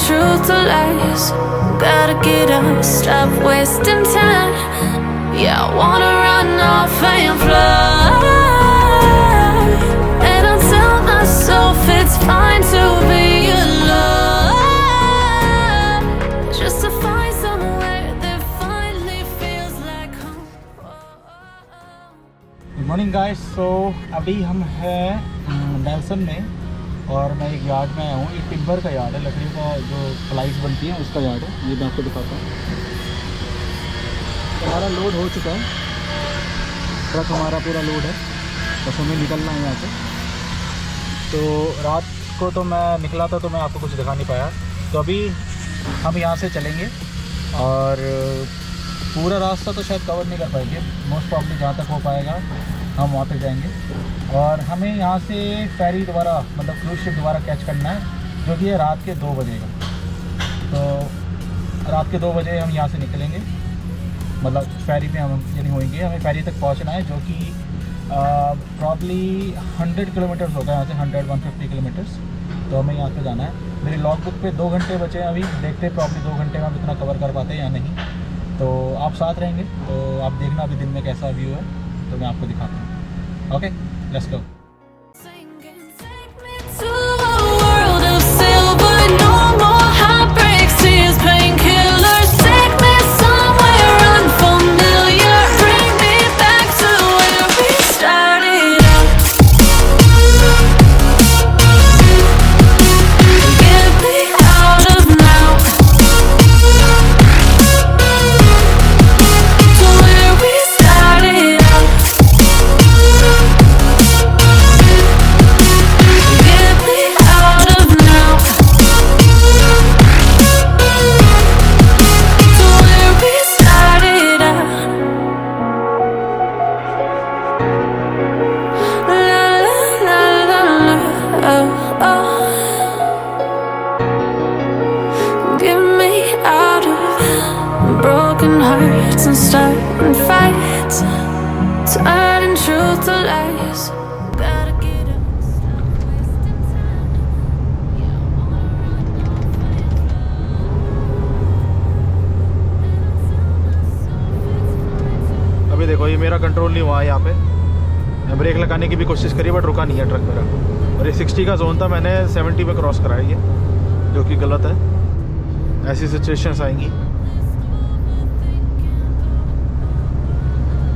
truth to lies. Gotta get up, stop wasting time. Yeah, I wanna run off and fly. And I tell myself it's fine to be alone, just to find somewhere that finally feels like home. Good morning guys. So अभी हम हैं Nelson में और मैं एक yard में आया हूँ। एक टिम्बर का यार्ड है, लकड़ी का जो प्लाइज बनती है उसका यार्ड है। ये मैं आपको दिखाता हूँ। हमारा लोड हो चुका है, ट्रक हमारा पूरा लोड है, बस हमें निकलना है यहाँ से। तो रात को तो मैं निकला था तो मैं आपको कुछ दिखा नहीं पाया, तो अभी हम यहाँ से चलेंगे और पूरा रास्ता तो शायद कवर नहीं कर पाएंगे। मोस्ट प्रॉब्ली जहाँ तक हो पाएगा हम वहाँ पे जाएंगे। और हमें यहाँ से फेरी दोबारा, मतलब क्रूज शिप दोबारा कैच करना है, जो कि है रात के 2 बजे का। तो रात के 2 बजे हम यहाँ से निकलेंगे, मतलब फेरी पे हम यानी होंगे। हमें फेरी तक पहुँचना है, जो कि प्रॉब्ली 100 किलोमीटर्स होगा यहाँ से, 150 किलोमीटर्स। तो हमें यहाँ पे जाना है। मेरी लॉग बुक पे 2 घंटे बचे हैं अभी, देखते हैं प्रॉब्ली 2 घंटे में हम इतना कवर कर पाते हैं या नहीं। तो आप साथ रहेंगे तो आप देखना अभी दिन में कैसा व्यू है, तो मैं आपको दिखाता हूँ। Okay, let's go. Singing, take me to a world of silver, no more heartbreaks, tears, painkillers. Take me somewhere unfamiliar, bring me back to where we started out. Get me out of now, to where we started out. Get me out of now, to where we started out. La la la la la, oh oh. Get me out of broken hearts and starting fights, turning truth to lies. Gotta get up, stop wasting time. Yeah, I wanna run off and fly. अभी देखो, ये मेरा control नहीं हुआ है यहाँ पे। मैं ब्रेक लगाने की भी कोशिश करी बट रुका नहीं है ट्रक मेरा। और ये 60 का जोन था, मैंने 70 पे क्रॉस कराया ये, जो कि गलत है। ऐसी सिचुएशंस आएंगी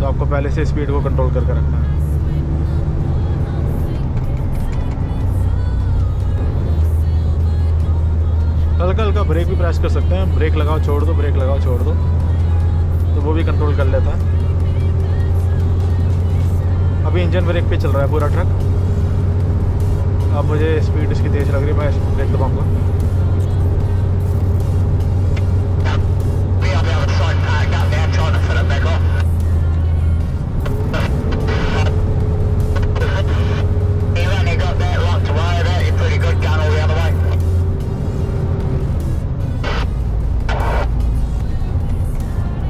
तो आपको पहले से स्पीड को कंट्रोल करके रखना है। हल्का हल्का ब्रेक भी प्रेस कर सकते हैं, ब्रेक लगाओ छोड़ दो, ब्रेक लगाओ छोड़ दो, तो वो भी कंट्रोल कर लेता है। अभी इंजन ब्रेक पे चल रहा है पूरा ट्रक। अब मुझे स्पीड इसकी तेज़ लग रही है, मैं ब्रेक दबाऊंगा।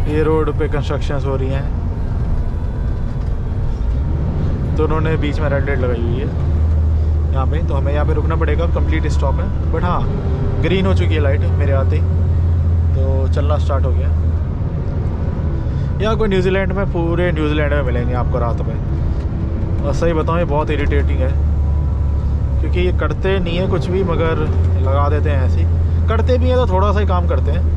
ये रोड पे कंस्ट्रक्शंस हो रही हैं, तो उन्होंने बीच में रेड लाइट लगाई हुई है यहाँ पे, तो हमें यहाँ पे रुकना पड़ेगा। कंप्लीट स्टॉप है, बट हाँ ग्रीन हो चुकी है लाइट मेरे आते ही, तो चलना स्टार्ट हो गया। यहाँ कोई न्यूजीलैंड में, पूरे न्यूजीलैंड में मिलेंगे आपको रात में। और सही बताऊँ ये बहुत इरिटेटिंग है, क्योंकि ये करते नहीं है कुछ भी, मगर लगा देते हैं ऐसे ही। करते भी हैं तो थोड़ा सा ही काम करते हैं।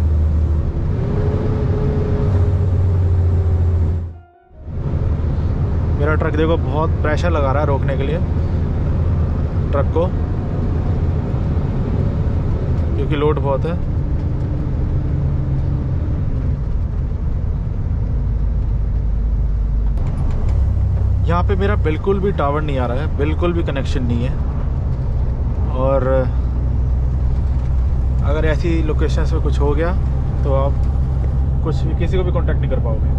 मेरा ट्रक देखो बहुत प्रेशर लगा रहा है रोकने के लिए ट्रक को, क्योंकि लोड बहुत है। यहाँ पे मेरा बिल्कुल भी टावर नहीं आ रहा है, बिल्कुल भी कनेक्शन नहीं है। और अगर ऐसी लोकेशंस पे कुछ हो गया तो आप कुछ भी, किसी को भी कांटेक्ट नहीं कर पाओगे।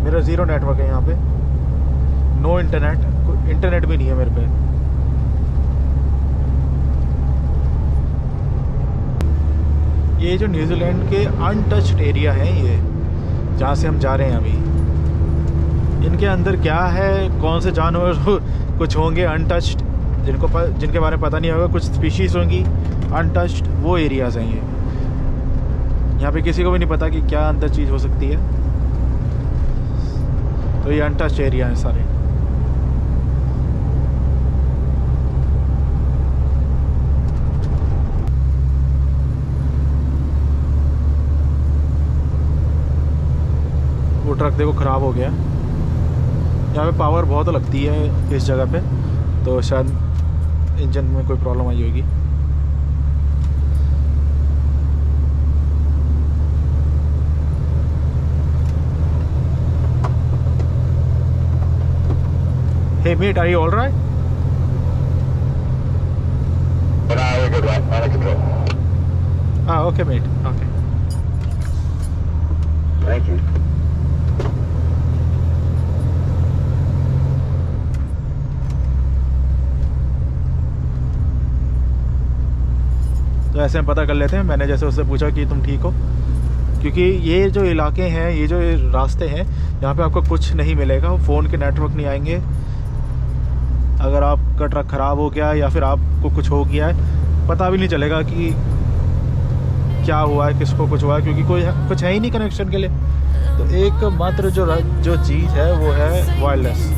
मेरा ज़ीरो नेटवर्क है यहाँ पे, नो इंटरनेट, इंटरनेट भी नहीं है मेरे पे। ये जो न्यूजीलैंड के अनटच्ड एरिया है, ये जहाँ से हम जा रहे हैं अभी, इनके अंदर क्या है, कौन से जानवर कुछ होंगे अनटच्ड, जिनके बारे में पता नहीं होगा, कुछ स्पीशीज़ होंगी अनटच्ड, वो एरियाज़ हैं ये। यहाँ पे किसी को भी नहीं पता कि क्या अंदर चीज़ हो सकती है। तो ये अनटच्ड एरिया हैं सारे। वो ट्रक देखो ख़राब हो गया। यहाँ पे पावर बहुत लगती है इस जगह पे, तो शायद इंजन में कोई प्रॉब्लम आई होगी। Hey mate, are you all right? We're good, right? Under control. Okay mate, okay. Thank you. तो ऐसे हम पता कर लेते हैं। मैंने जैसे उससे पूछा कि तुम ठीक हो, क्योंकि ये जो इलाके हैं, ये जो रास्ते हैं, यहाँ पे आपको कुछ नहीं मिलेगा। फ़ोन के नेटवर्क नहीं आएंगे। अगर आपका ट्रक ख़राब हो गया या फिर आपको कुछ हो गया है, पता भी नहीं चलेगा कि क्या हुआ है, किसको कुछ हुआ है, क्योंकि कुछ है ही नहीं कनेक्शन के लिए। तो एकमात्र जो चीज़ है वो है वायरलेस।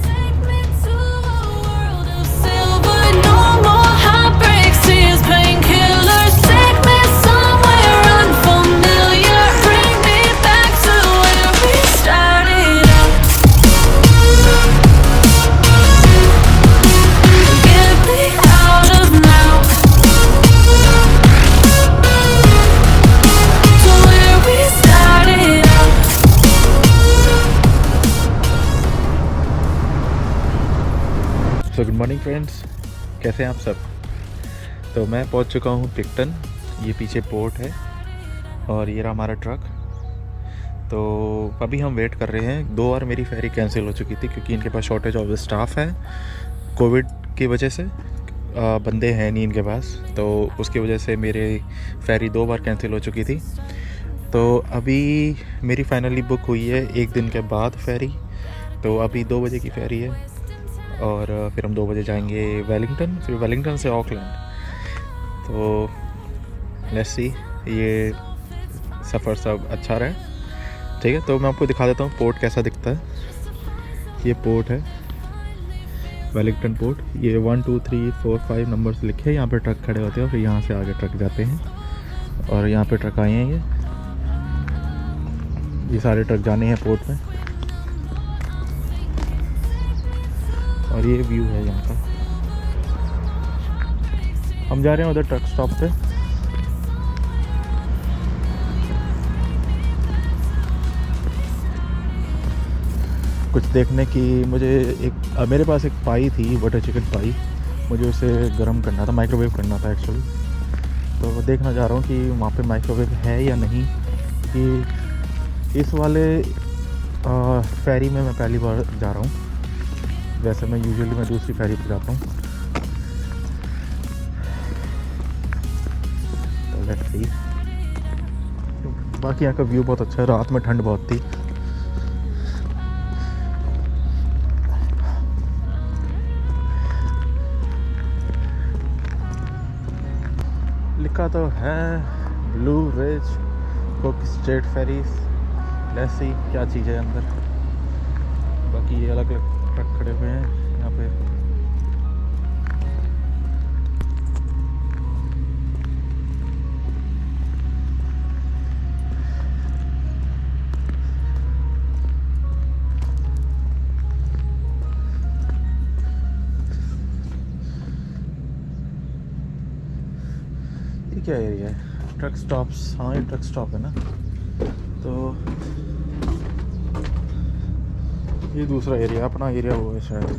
तो गुड मॉर्निंग फ्रेंड्स, कैसे हैं आप सब। तो मैं पहुंच चुका हूं पिक्टन। ये पीछे पोर्ट है और ये रहा हमारा ट्रक। तो अभी हम वेट कर रहे हैं। 2 बार मेरी फेरी कैंसिल हो चुकी थी क्योंकि इनके पास शॉर्टेज ऑफ स्टाफ है कोविड की वजह से। बंदे हैं नहीं इनके पास, तो उसकी वजह से मेरे फेरी 2 बार कैंसिल हो चुकी थी। तो अभी मेरी फाइनली बुक हुई है 1 दिन के बाद फेरी। तो अभी 2 बजे की फेरी है और फिर हम 2 बजे जाएंगे वेलिंगटन, फिर वेलिंगटन से ऑकलैंड। तो लेट्स सी ये सफ़र सब अच्छा रहे, ठीक है। तो मैं आपको दिखा देता हूँ पोर्ट कैसा दिखता है। ये पोर्ट है वेलिंगटन पोर्ट। ये 1 2 3 4 5 नंबर्स लिखे हैं। यहाँ पे ट्रक खड़े होते हैं और फिर यहाँ से आगे ट्रक जाते हैं और यहाँ पे ट्रक आए हैं। ये सारे ट्रक जाने हैं पोर्ट में। और ये व्यू है यहाँ का। हम जा रहे हैं उधर ट्रक स्टॉप पे। कुछ देखने की मेरे पास एक पाई थी, बटर चिकन पाई। मुझे उसे गर्म करना था, माइक्रोवेव करना था एक्चुअली। तो देखना चाह रहा हूँ कि वहाँ पे माइक्रोवेव है या नहीं। कि इस वाले फेरी में मैं पहली बार जा रहा हूँ। वैसे मैं दूसरी फेरी पर जाता हूँ। तो लेट्स सी। बाकी यहाँ का व्यू बहुत अच्छा है। रात में ठंड बहुत थी। लिखा तो है Blue Ridge Cook Strait ferries. Let's see क्या चीज़ है अंदर। बाकी ये अलग अलग ट्रक खड़े हुए हैं यहाँ पे। ये क्या एरिया है? Truck stops. हाँ ये ट्रक स्टॉप है ना। तो ये दूसरा एरिया, अपना एरिया वो है शायद।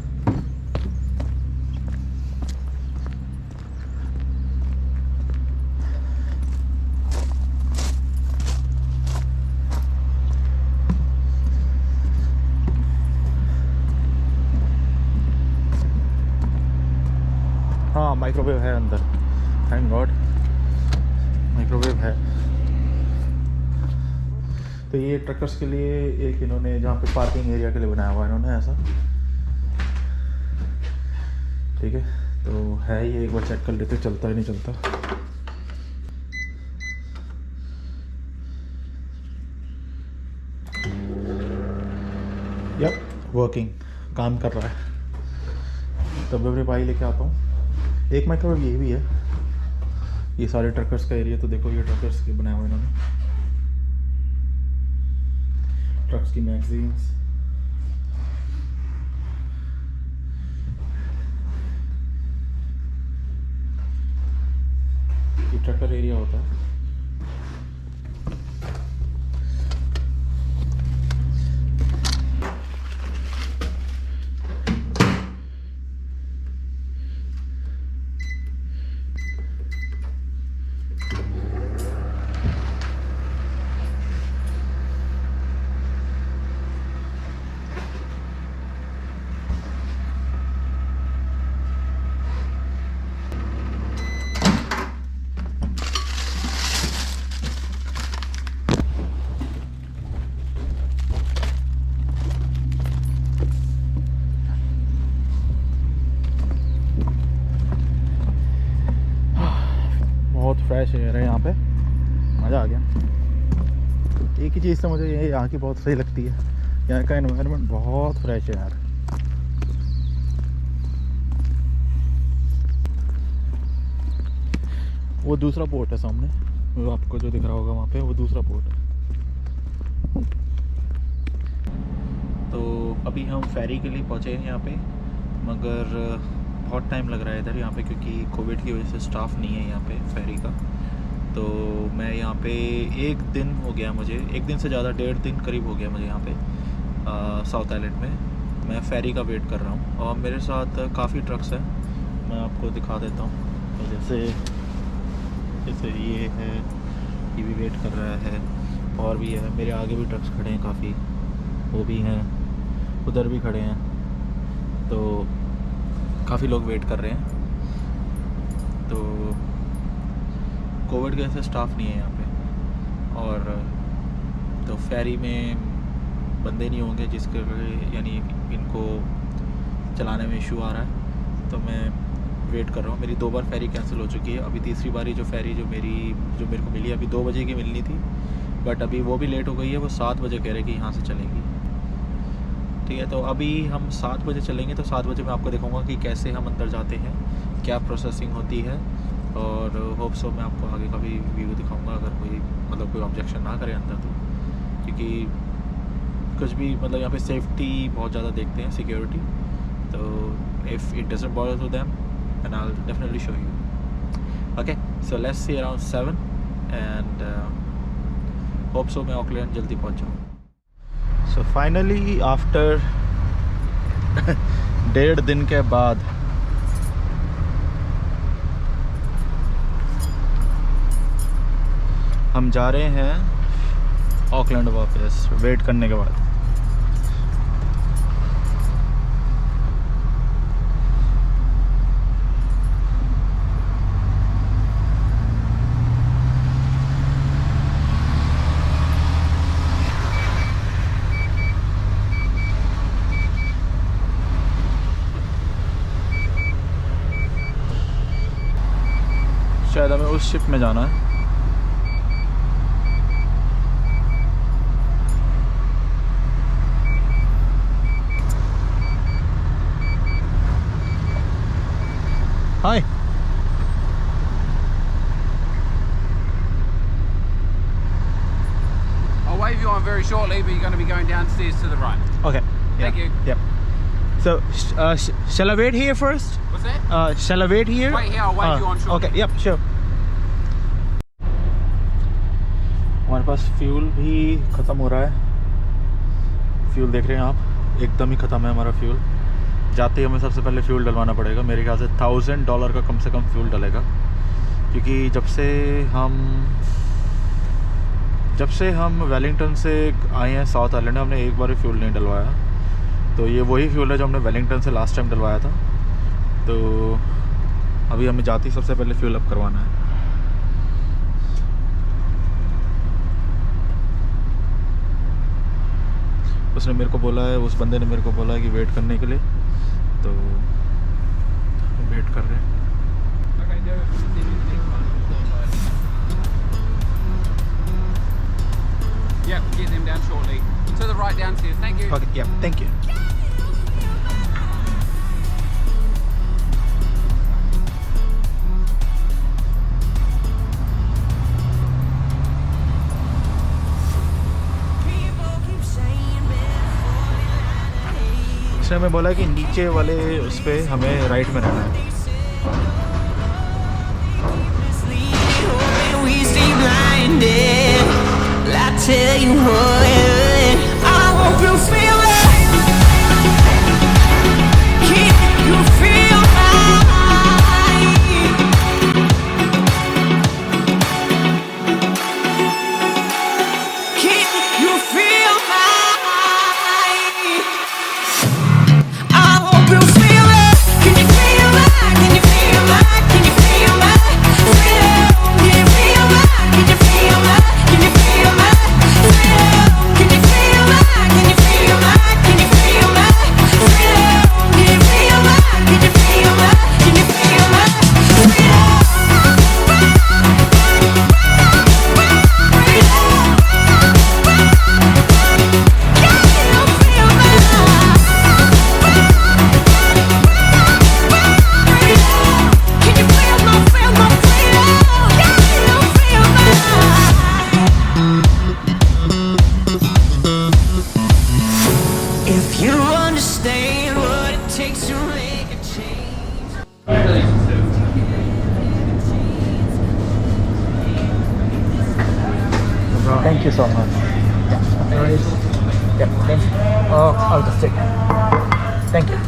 हाँ माइक्रोवेव है अंदर, थैंक गॉड माइक्रोवेव है। तो ये ट्रकर्स के लिए एक इन्होंने जहाँ पे पार्किंग एरिया के लिए बनाया हुआ है इन्होंने ऐसा, ठीक है। तो है ये, एक बार चेक कर लेते चलता है नहीं चलता। यप, वर्किंग, काम कर रहा है। तब मैं पाई लेके आता हूँ। एक माइक्रोवेव ये भी है। ये सारे ट्रकर्स का एरिया, तो देखो ये ट्रकर्स के बनाए हुए इन्होंने, ट्रक्स की मैगजीन्स। ये ट्रकर एरिया होता है। फ्रेश एयर है यहाँ पे, मज़ा आ गया। एक ही चीज़ तो मुझे ये यहाँ की बहुत सही लगती है, यहाँ का एनवायरनमेंट बहुत फ्रेश है यार। वो दूसरा पोर्ट है सामने, वो आपको जो दिख रहा होगा वहाँ पे, वो दूसरा पोर्ट है। तो अभी हम फेरी के लिए पहुँचे हैं यहाँ पे, मगर बहुत टाइम लग रहा है इधर यहाँ पे, क्योंकि कोविड की वजह से स्टाफ नहीं है यहाँ पे फेरी का। तो मैं यहाँ पे एक दिन हो गया मुझे, एक दिन से ज़्यादा, 1.5 दिन करीब हो गया मुझे यहाँ पे साउथ आइलैंड में। मैं फेरी का वेट कर रहा हूँ और मेरे साथ काफ़ी ट्रक्स हैं, मैं आपको दिखा देता हूँ। तो जैसे ये है, ये भी वेट कर रहा है, और भी है, मेरे आगे भी ट्रक्स खड़े हैं काफ़ी, वो भी हैं, उधर भी खड़े हैं। तो काफ़ी लोग वेट कर रहे हैं। तो कोविड की वजह से स्टाफ नहीं है यहाँ पे, और तो फेरी में बंदे नहीं होंगे जिसके, यानी इनको चलाने में इशू आ रहा है। तो मैं वेट कर रहा हूँ। मेरी 2 बार फेरी कैंसिल हो चुकी है, अभी तीसरी बारी जो फेरी जो मेरे को मिली, अभी 2 बजे की मिलनी थी, बट अभी वो भी लेट हो गई है। वो 7 बजे कह रहे कि यहाँ से चलेगी। ठीक है, तो अभी हम 7 बजे चलेंगे। तो 7 बजे मैं आपको दिखाऊंगा कि कैसे हम अंदर जाते हैं, क्या प्रोसेसिंग होती है, और होप सो मैं आपको आगे का भी व्यू दिखाऊंगा, अगर कोई ऑब्जेक्शन ना करे अंदर तो। क्योंकि कुछ भी यहाँ पे सेफ्टी बहुत ज़्यादा देखते हैं, सिक्योरिटी। तो if it doesn't bother to them and I will definitely show you. Okay, so let's see around 7 and hope so मैं ऑकलैंड जल्दी पहुँच जाऊँ। सो फाइनली आफ्टर 1.5 दिन के बाद हम जा रहे हैं ऑकलैंड वापस, वेट करने के बाद। शायद हमें उस शिप में जाना है। Hi. I'll wave you on very shortly, but you're going to be going downstairs to the right. Okay. Thank you. Yep. So, shall I wait here first? What's that? Shall I wait here? Wait here, I'll wave you on shortly. Okay. Yep. Sure. हमारे पास fuel भी ख़त्म हो रहा है। Fuel देख रहे हैं आप, एकदम ही ख़त्म है हमारा फ्यूल। जाते ही हमें सबसे पहले फ्यूल डलवाना पड़ेगा। मेरे ख्याल से $1000 का कम से कम फ्यूल डलेगा, क्योंकि जब से हम वेलिंगटन से आए हैं साउथ आइलैंड में, हमने एक बार भी फ्यूल नहीं डलवाया। तो ये वही फ्यूल है जो हमने वेलिंगटन से लास्ट टाइम डलवाया था। तो अभी हमें जाते ही सबसे पहले फ्यूल अप करवाना है। उस बंदे ने मेरे को बोला है कि वेट करने के लिए। तो वेट कर रहे हैं। Okay, do it. Yep, get them down shortly. To the right downstairs. Thank you. Okay या थैंक यू। उसने हमें बोला कि नीचे वाले उस पे हमें राइट में रहना है। We stay blinded. I tell you what, I hope you feel it. Keep you feel right. Keep you feel right. I hope you feel it. Can you feel it? Can you feel it? Can you feel it? Can you feel it? Can you feel it? Can you feel it? Can you feel it? Can you feel it? Can you feel it? Can you feel it? Can you feel it? Can you feel it? If you understand what it takes to make a change. Thank you so much. Yeah, thank you. I'll just take it. Thank you.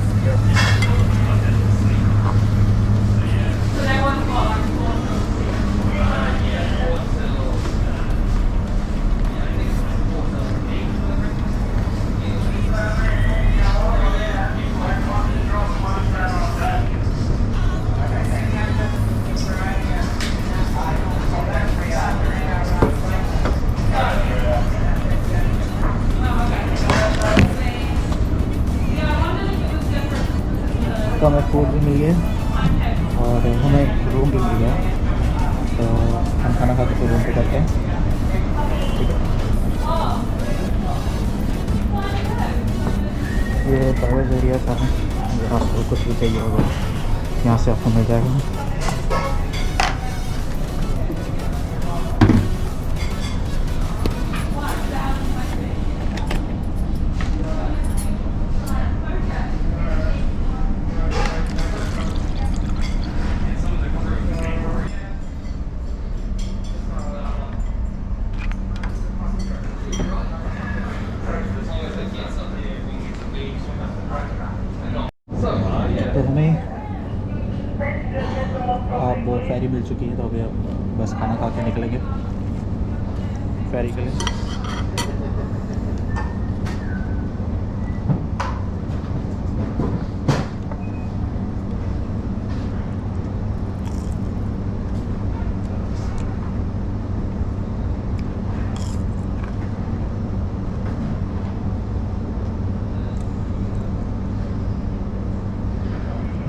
तो हमें food भी मिल गया और हमें room भी मिल गया, तो हम खाना खा के फिर रूम पे करते हैं। ठीक है, ये प्राइवेट एरिया था, अगर आपको कुछ भी चाहिए होगा यहाँ से आपको मिल जाएगा। तो हमें अब फेरी मिल चुकी है, तो अभी अब बस खाना खा के निकलेंगे फेरी के लिए।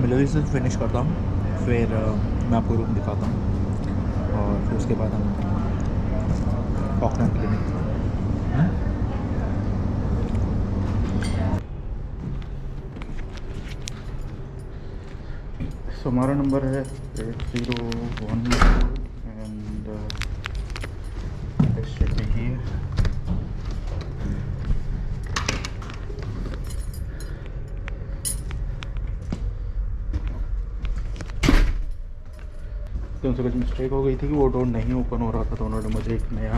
मिलोरी से फिनिश करता हूँ, फिर मैं आपको रूम दिखाता हूँ और फिर उसके बाद हम ऑकलैंड के लिए निकलते हैं। सो हमारा नंबर है 801 and this should be here. तो उनसे कुछ मिस्टेक हो गई थी कि वो डोर नहीं ओपन हो रहा था, तो उन्होंने मुझे एक नया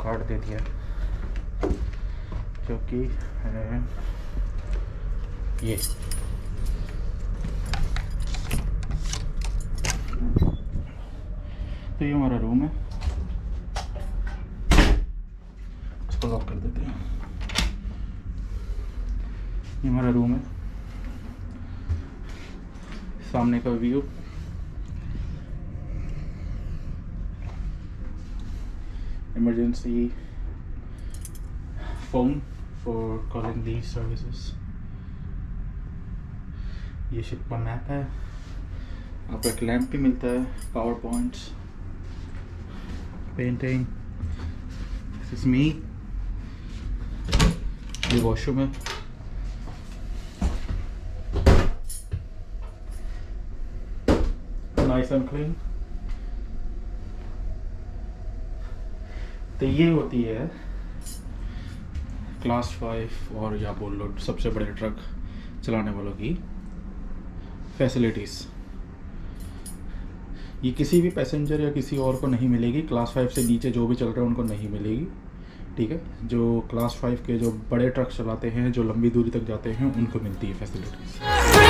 कार्ड दे दिया जो कि है ये। तो ये हमारा रूम है, इसको लॉक कर देते हैं। ये हमारा रूम है, सामने का view, emergency phone for calling these services। ये शिप का मैप है, आपको एक लैंप भी मिलता है, power points, painting, this is me, ये वॉशरूम है, नाइस एंड क्लीन। तो ये होती है क्लास 5 और या बोल लो सबसे बड़े ट्रक चलाने वालों की फैसिलिटीज़। ये किसी भी पैसेंजर या किसी और को नहीं मिलेगी, क्लास 5 से नीचे जो भी चल रहे हैं उनको नहीं मिलेगी, ठीक है। जो क्लास 5 के जो बड़े ट्रक चलाते हैं, जो लंबी दूरी तक जाते हैं, उनको मिलती है फैसिलिटीज़।